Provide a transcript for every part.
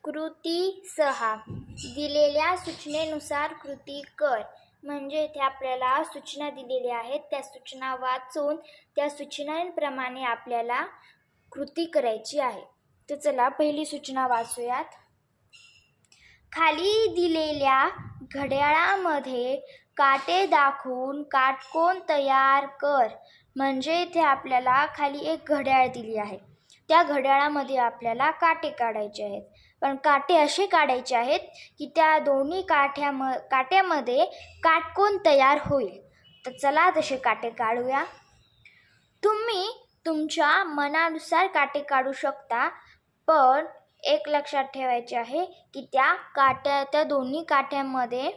कृती 6 दिलेल्या सूचनेनुसार कृती कर. म्हणजे इथे आपल्याला सूचना दिलेल्या आहेत, त्या सूचना वाचून त्या सूचनांप्रमाणे आपल्याला कृती करायची आहे. तर चला पहिली सूचना वाचूयात. खाली दिलेल्या घड्याळामध्ये काटे दाखवून काटकोन तयार कर. म्हणजे इथे आपल्याला खाली एक घड्याळ दिली आहे, त्या घड्याळामध्ये आपल्याला काटे काढायचे आहेत. पण काटे असे काढायचे आहेत की त्या दोन्ही काट्यामध्ये काटकोन तयार होईल. तर चला तसे काटे काढूया. तुम्ही तुमच्या मनानुसार काटे काढू शकता, पण एक लक्षात ठेवायचे आहे की त्या दोन्ही काट्यामध्ये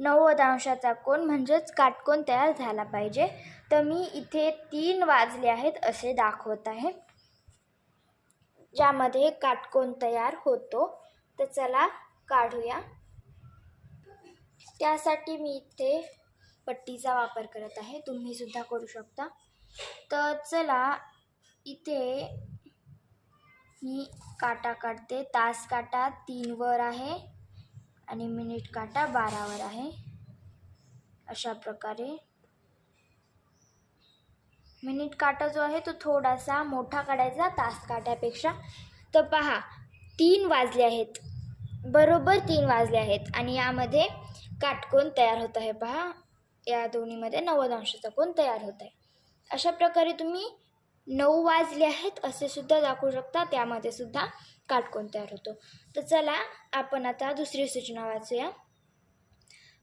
90 अंशाचा कोन म्हणजेच काटकोन तयार झाला पाहिजे. तर मी इथे 3 वाजले आहेत असे दाखवत आहे, ज्यामध्ये काटकोन तयार होतो. तर चला काढूया. त्यासाठी मी इथे पट्टीचा वापर करत आहे, तुम्ही सुद्धा करू शकता. तर चला इथे मी काटा काढते. तास काटा 3 वर आहे आणि मिनिट काटा 12 वर आहे. अशा प्रकारे मिनिट काटा जो आहे तो थोडासा मोठा काढायचा तास काट्यापेक्षा. तर पहा 3 वाजले आहेत, बरोबर 3 वाजले आहेत आणि यामध्ये काटकोन तयार होत आहे. पहा या दोन्हीमध्ये 90 अंशाचा कोन तयार होत आहे. अशा प्रकारे तुम्ही 9 वाजले आहेत असे सुद्धा दाखवू शकता, त्यामध्ये सुद्धा काटकोन तयार होतो. तर चला आपण आता दुसरी सूचना वाचूया.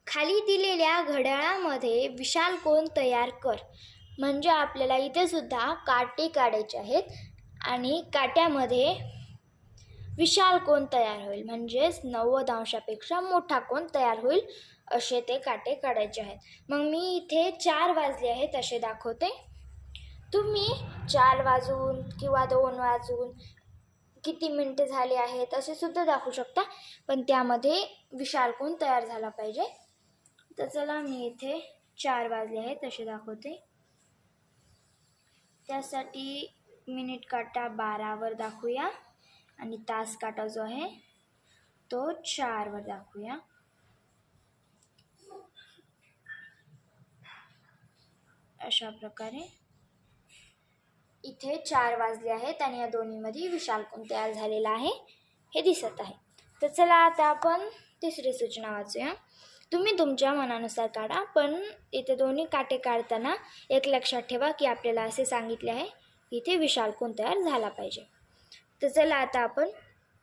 खाली दिलेल्या घड्याळामध्ये विशाल कोन तयार कर. म्हणजे आपल्याला इथे सुद्धा काटे काढायचे आहेत आणि काट्यामध्ये विशाल कोन तयार होईल, म्हणजेच 90 अंशापेक्षा मोठा कोन तयार होईल असे ते काटे काढायचे आहेत. मग मी इथे 4 वाजले आहेत असे दाखवते. तुम्ही 4 वाजून किंवा 2 वाजून किती मिनटे झाले आहेत असे सुद्धा दाखवू शकता, पण त्यामध्ये विशाल कोन तयार झाला पाहिजे. तर चला मी इथे 4 वाजले आहेत असे दाखवते. त्यासाठी मिनिट काटा 12 वर दाखवूया आणि तास काटा जो आहे तो 4 वर दाखवूया. अशा प्रकारे इथे 4 वाजले आहेत आणि या दोन्हीमध्ये विशाल कोन तयार झालेला आहे हे दिसत आहे. तर चला आता आपण तिसरी सूचना वाचूया. तुम्ही तुमच्या मनानुसार काढा, पण इथे दोन्ही काटे काढताना एक लक्षात ठेवा की आपल्याला असे सांगितले आहे की इथे विशाल कोन तयार झाला पाहिजे. तर चला आता आपण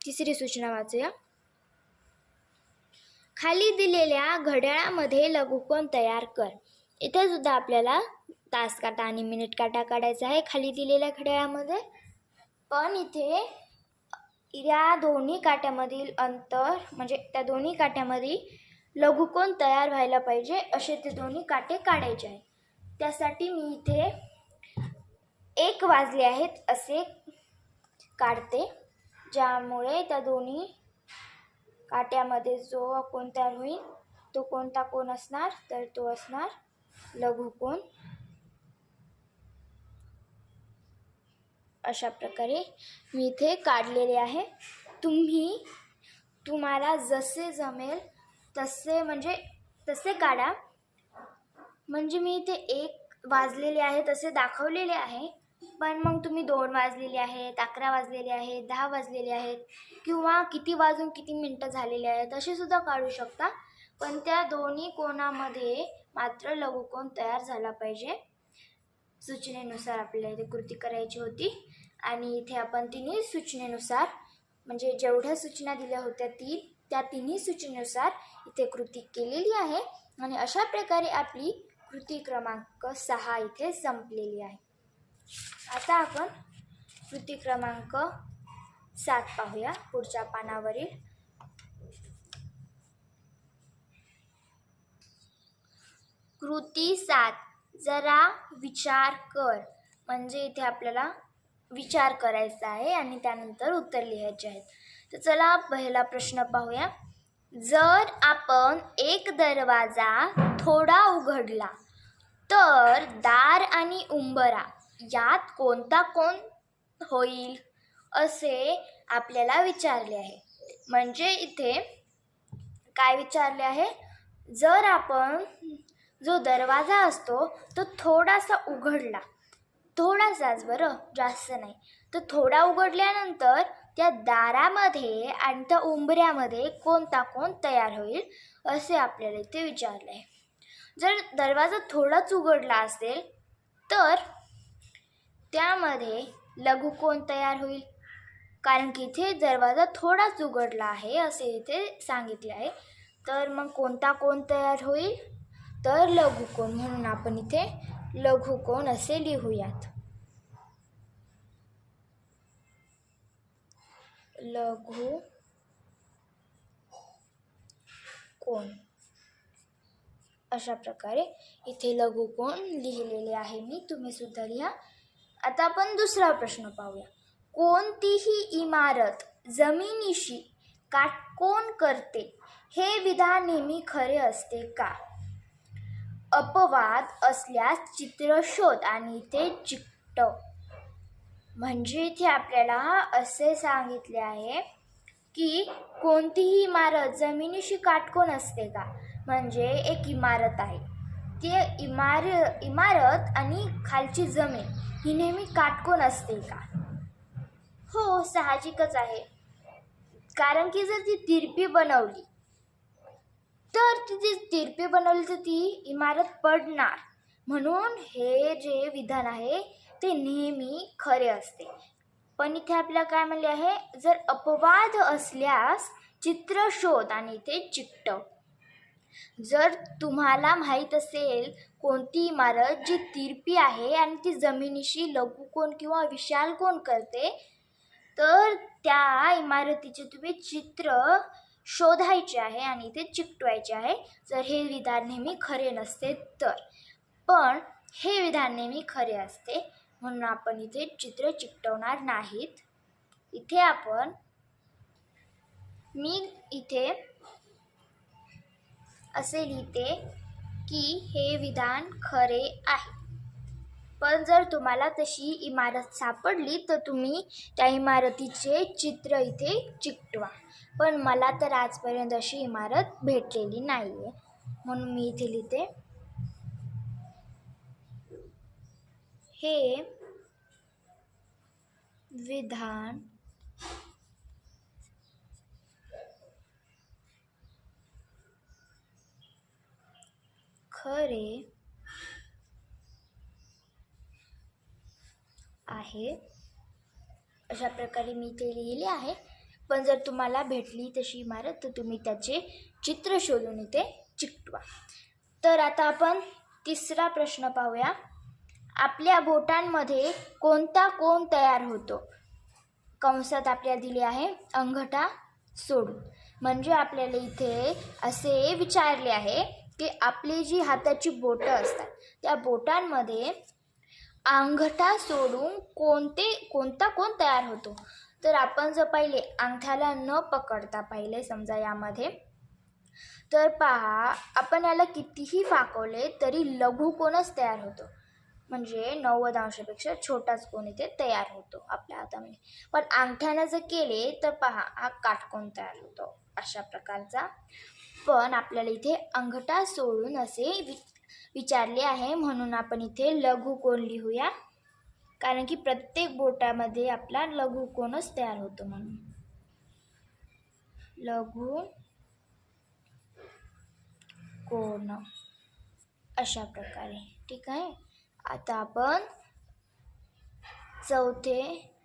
तिसरी सूचना वाचूया. खाली दिलेल्या घड्याळामध्ये लघुकोन तयार कर. इथे सुद्धा आपल्याला तास काटा आणि मिनिट काटा काढायचा आहे खाली दिलेल्या घड्याळामध्ये, पण इथे या दोन्ही काट्यामधील अंतर म्हणजे त्या दोन्ही काट्यामध्ये लघुकोन तयार व्हायला पाहिजे असे ते दोन्ही काटे काढायचे आहेत. त्यासाठी मी इथे 1 वाजले आहेत असे काढते, ज्यामुळे त्या दोन्ही काट्यामध्ये जो कोन तयार होईल तो कोणता कोन असणार, तर तो असणार लघुकोन. अशा प्रकारे मी इथे काढलेले आहे. तुम्हाला जसे जमेल तसे काढा. म्हणजे मी इथे 1 वाजलेले आहेत असे दाखवलेले आहे, पण मग तुम्ही 2 वाजलेले आहेत, 11 वाजलेले आहेत, 10 वाजलेले आहेत किंवा किती वाजून किती मिनटं झालेले आहेत असे सुद्धा काढू शकता. पण त्या दोन्ही कोणामध्ये मात्र लघुकोन तयार झाला पाहिजे. सूचनेनुसार आपल्याला इथे कृती करायची होती आणि इथे आपण तिन्ही सूचनेनुसार म्हणजे जेवढ्या सूचना दिल्या होत्या त्या तिन्ही सूचनेनुसार इथे कृती केलेली आहे आणि अशा प्रकारे आपली कृती क्रमांक 6 इथे संपलेली आहे. आता आपण कृती क्रमांक 7 पाहूया पुढच्या पानावरील. कृती 7 जरा विचार कर. म्हणजे इथे आपल्याला विचार करायचा आहे आणि त्यानंतर उत्तर लिहायचे आहेत. तर चला पहिला प्रश्न पाहूया. जर आपण एक दरवाजा थोडा उघडला तर दार आणि उंबरा यात कोणता कोन होईल असे आपल्याला विचारले आहे. म्हणजे इथे काय विचारले आहे, जर आपण जो दरवाजा असतो तो थोडासा उघडला, थोडासाच बरं, जास्त नाही, तर थोडा उघडल्यानंतर त्या दारामध्ये आणि त्या उंबऱ्यामध्ये कोणता कोण तयार होईल असे आपल्याला इथे विचारले आहे. जर दरवाजा थोडाच उघडला असेल तर त्यामध्ये लघुकोण तयार होईल, कारण की इथे दरवाजा थोडाच उघडला आहे असे इथे सांगितले आहे. तर मग कोणता कोण तयार होईल, तर लघुकोण, म्हणून आपण इथे लघुकोण असे लिहूयात. लघु कोण अशा प्रकारे इथे लघुकोण लिहिलेले आहे मी, तुम्ही सुद्धा लिहा. आता आपण दुसरा प्रश्न पाहूया. कोणतीही इमारत जमिनीशी काटकोन करते हे विधान नेहमी खरे असते का? अपवाद असल्यास चित्र शोध आणि इथे चिकटव. म्हणजे इथे आपल्याला असे सांगितले आहे की कोणतीही इमारत जमिनीशी काटकोन असते का, म्हणजे एक इमारत आहे, ती इमारत आणि खालची जमीन ही नेहमी काटकोन असते का? हो, साहजिकच आहे, कारण की जर ती तिरपी बनवली तर ती इमारत पडणार, म्हणून हे जे विधान आहे ते नेहमी खरे असते. पण इथे आपल्याला काय म्हणले आहे, जर अपवाद असल्यास चित्र शोध आणि इथे चिकटव. जर तुम्हाला माहीत असेल कोणती इमारत जी तिरपी आहे आणि ती जमिनीशी लघुकोन किंवा विशाल कोन करते, तर त्या इमारतीचे तुम्ही चित्र शोधायचे आहे आणि इथे चिकटवायचे आहे, जर हे विधान नेहमी खरे नसते तर. पण हे विधान नेहमी खरे असते, म्हणून आपण इथे चित्र चिकटवणार नाहीत. मी इथे असे लिहिते की हे विधान खरे आहे. पण जर तुम्हाला तशी इमारत सापडली तर तुम्ही त्या इमारतीचे चित्र इथे चिकटवा. पण मला तर आजपर्यंत अशी इमारत भेटलेली नाही आहे, म्हणून मी इथे लिहिते हे विधान खरे आहे. अशा प्रकारे मी ते लिहिले आहे. पण जर तुम्हाला भेटली तशी इमारत तर तुम्ही त्याचे चित्र शोधून इथे चिकटवा. तर आता आपण तिसरा प्रश्न पाहूया. आपल्या बोटांमध्ये कोणता कोण तयार होतो? कंसात आपल्याला दिले आहे अंगठा सोडून. म्हणजे आपल्याला इथे असे विचारले आहे की आपली जी हाताची बोटं असतात त्या बोटांमध्ये अंगठा सोडून कोणता कोण तयार होतो? तर आपण जर पहिले अंगठ्याला न पकडता पाहिले समजा यामध्ये, तर पहा आपण याला कितीही फाकवले तरी लघुकोनच तयार होतो, म्हणजे 90 अंशापेक्षा छोटाच कोण इथे तयार होतो आपल्या हातामध्ये. पण अंगठ्यानं जर केले तर पहा हा काटकोन तयार होतो अशा प्रकारचा. पण आपल्याला इथे अंगठा सोडून असे विचारले आहे, म्हणून आपण इथे लघुकोन लिहूया, कारण की प्रत्येक बोटामध्ये आपला लघुकोनच तयार होतो, म्हणून लघुकोन अशा प्रकारे. ठीक आहे. आता आपण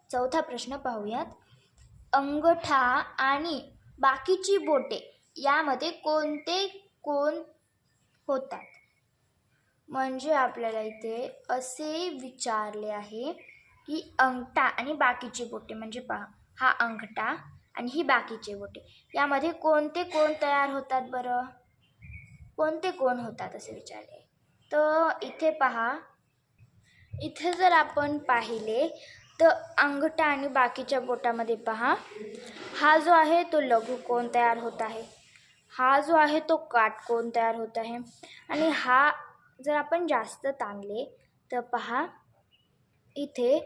चौथा प्रश्न पाहूयात. अंगठा आणि बाकीची बोटे यामध्ये कोणते कोण होतात? म्हणजे आपल्याला इथे असे विचारले आहे की अंगठा आणि बाकीची बोटे, म्हणजे पहा हा अंगठा आणि ही बाकीचे बोटे यामध्ये कोणते कोण तयार होतात बरं? कोणते कोण होतात असे विचारले. तर इथे पहा, इथे जर आपण पाहिले तर अंगठा आणि बाकीच्या बोटामध्ये पहा हा जो आहे तो लघुकोन तयार होत आहे, हा जो आहे तो काटकोन तयार होत आहे, आणि हा जर आपण जास्त ताणले तर पहा इथे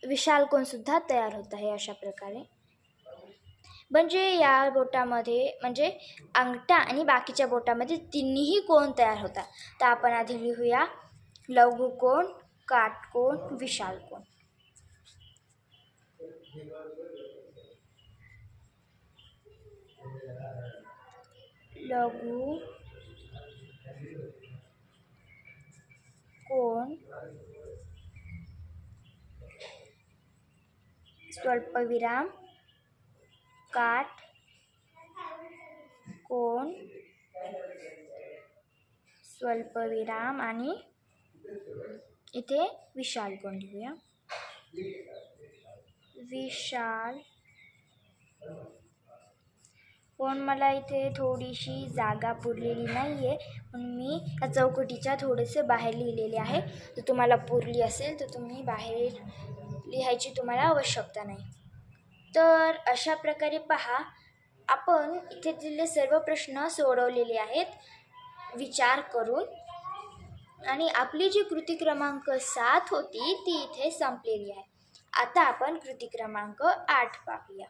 विशाल कोन सुद्धा तयार होत आहे. अशा प्रकारे म्हणजे या बोटामध्ये म्हणजे अंगठा आणि बाकीच्या बोटामध्ये तिन्ही कोण तयार होतात. तर आपण आधी लिहूया लघुकोण, काटकोण, विशाल कोण. लघु कोण, स्वल्पविराम, काट कोण, स्वल्पविराम आणि इथे विशाल कोण लिहूया. विशाल कोण मला इथे थोडीशी जागा पुरलेली नाही आहे म्हणून मी या चौकटीच्या थोडेसे बाहेर लिहिलेले आहे. जर तुम्हाला पुरली असेल तर तुम्ही बाहेर लिहायची तुम्हाला आवश्यकता नाही. तर अशा प्रकारे पहा, आपण इथे दिलेले सर्व प्रश्न सोडवलेले आहेत विचार करून, आणि आपली जी कृती क्रमांक 7 होती ती इथे संपलेली आहे. आता आपण कृती क्रमांक 8 पाहूया.